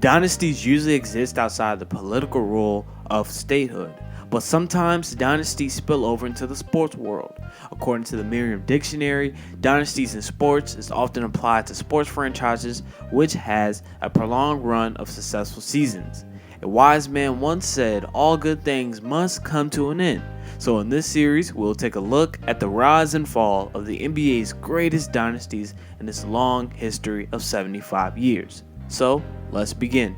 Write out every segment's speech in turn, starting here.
Dynasties usually exist outside the political rule of statehood, but sometimes dynasties spill over into the sports world. According to the Merriam Dictionary, dynasties in sports is often applied to sports franchises which has a prolonged run of successful seasons. A wise man once said, "All good things must come to an end." So in this series, we'll take a look at the rise and fall of the NBA's greatest dynasties in its long history of 75 years. So, let's begin.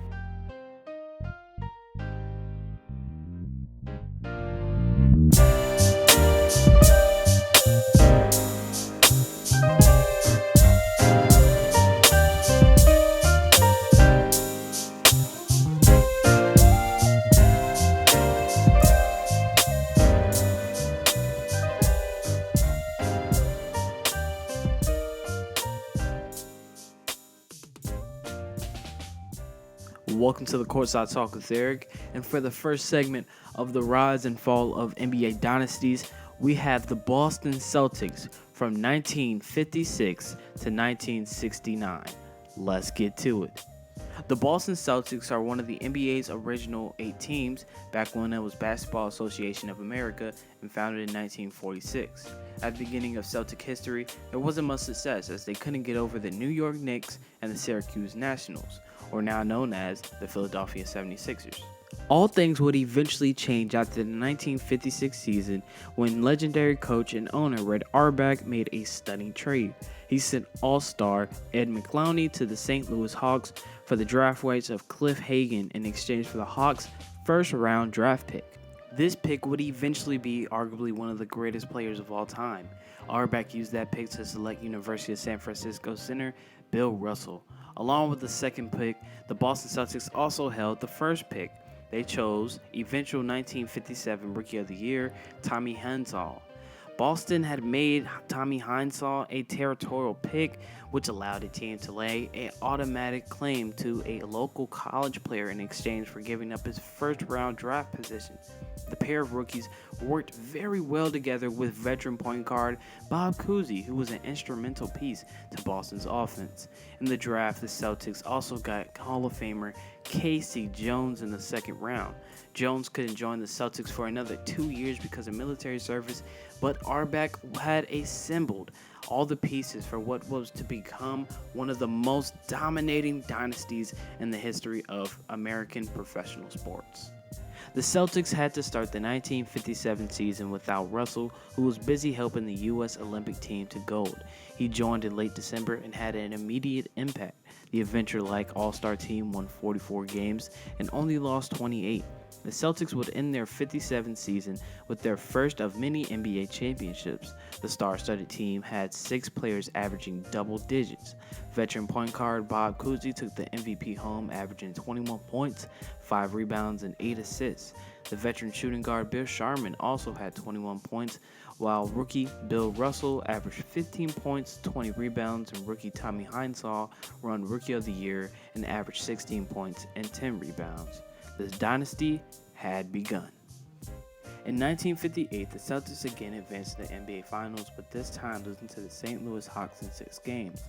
Welcome to the Courtside Talk with Eric, and for the first segment of the rise and fall of NBA dynasties, we have the Boston Celtics from 1956 to 1969. Let's get to it. The Boston Celtics are one of the NBA's original 8 teams back when it was Basketball Association of America and founded in 1946. At the beginning of Celtic history, there wasn't much success as they couldn't get over the New York Knicks and the Syracuse Nationals, or now known as the Philadelphia 76ers. All things would eventually change after the 1956 season when legendary coach and owner Red Auerbach made a stunning trade. He sent All-Star Ed McClowney to the St. Louis Hawks for the draft rights of Cliff Hagan in exchange for the Hawks' first-round draft pick. This pick would eventually be arguably one of the greatest players of all time. Auerbach used that pick to select University of San Francisco center Bill Russell. Along with the second pick, the Boston Celtics also held the first pick. They chose eventual 1957 Rookie of the Year, Tommy Henshaw. Boston had made Tommy Henshaw a territorial pick, which allowed the team to lay an automatic claim to a local college player in exchange for giving up his first-round draft position. The pair of rookies worked very well together with veteran point guard Bob Cousy, who was an instrumental piece to Boston's offense. In the draft, the Celtics also got Hall of Famer Casey Jones in the second round. Jones couldn't join the Celtics for another 2 years because of military service, but Auerbach had assembled all the pieces for what was to become one of the most dominating dynasties in the history of American professional sports. The Celtics had to start the 1957 season without Russell, who was busy helping the U.S. Olympic team to gold. He joined in late December and had an immediate impact. The Adventure-like All-Star team won 44 games and only lost 28. The Celtics would end their 57th season with their first of many NBA championships. The star-studded team had 6 players averaging double digits. Veteran point guard Bob Cousy took the MVP home, averaging 21 points, 5 rebounds, and 8 assists. The veteran shooting guard Bill Sharman also had 21 points, while rookie Bill Russell averaged 15 points, 20 rebounds, and rookie Tommy Henshaw won Rookie of the Year and averaged 16 points and 10 rebounds. This dynasty had begun. In 1958, the Celtics again advanced to the NBA Finals, but this time losing to the St. Louis Hawks in 6 games.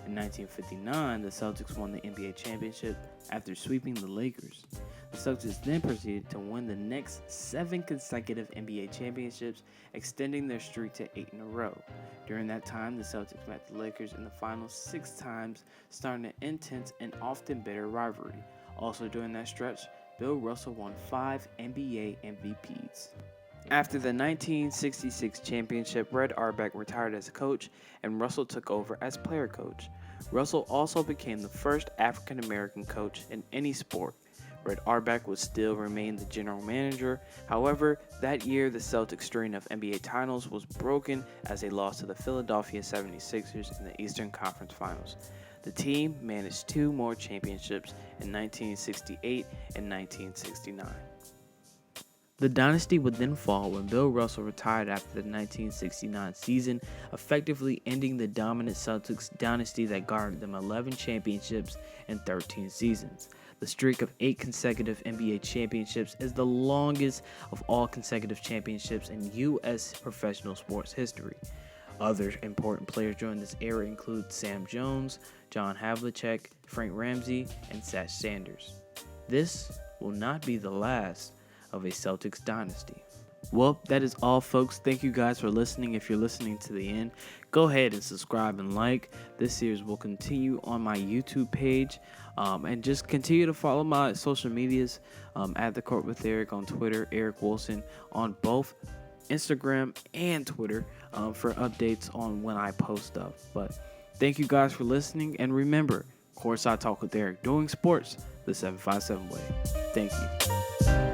In 1959, the Celtics won the NBA championship after sweeping the Lakers. The Celtics then proceeded to win the next 7 consecutive NBA championships, extending their streak to 8 in a row. During that time, the Celtics met the Lakers in the finals 6 times, starting an intense and often bitter rivalry. Also during that stretch, Bill Russell won 5 NBA MVPs. After the 1966 championship, Red Auerbach retired as a coach, and Russell took over as player coach. Russell also became the first African-American coach in any sport. Red Auerbach would still remain the general manager. However, that year the Celtics' string of NBA titles was broken as they lost to the Philadelphia 76ers in the Eastern Conference Finals. The team managed 2 more championships in 1968 and 1969. The dynasty would then fall when Bill Russell retired after the 1969 season, effectively ending the dominant Celtics dynasty that garnered them 11 championships in 13 seasons. The streak of 8 consecutive NBA championships is the longest of all consecutive championships in U.S. professional sports history. Other important players during this era include Sam Jones, John Havlicek, Frank Ramsey, and Sash Sanders. This will not be the last of a Celtics dynasty. Well, that is all, folks. Thank you guys for listening. If you're listening to the end, go ahead and subscribe and like. This series will continue on my YouTube page. And just continue to follow my social medias at The Court with Eric on Twitter, Eric Wilson on both Instagram and Twitter for updates on when I post up. But thank you guys for listening. And remember, Courtside Talk with Eric, doing sports the 757 way. Thank you.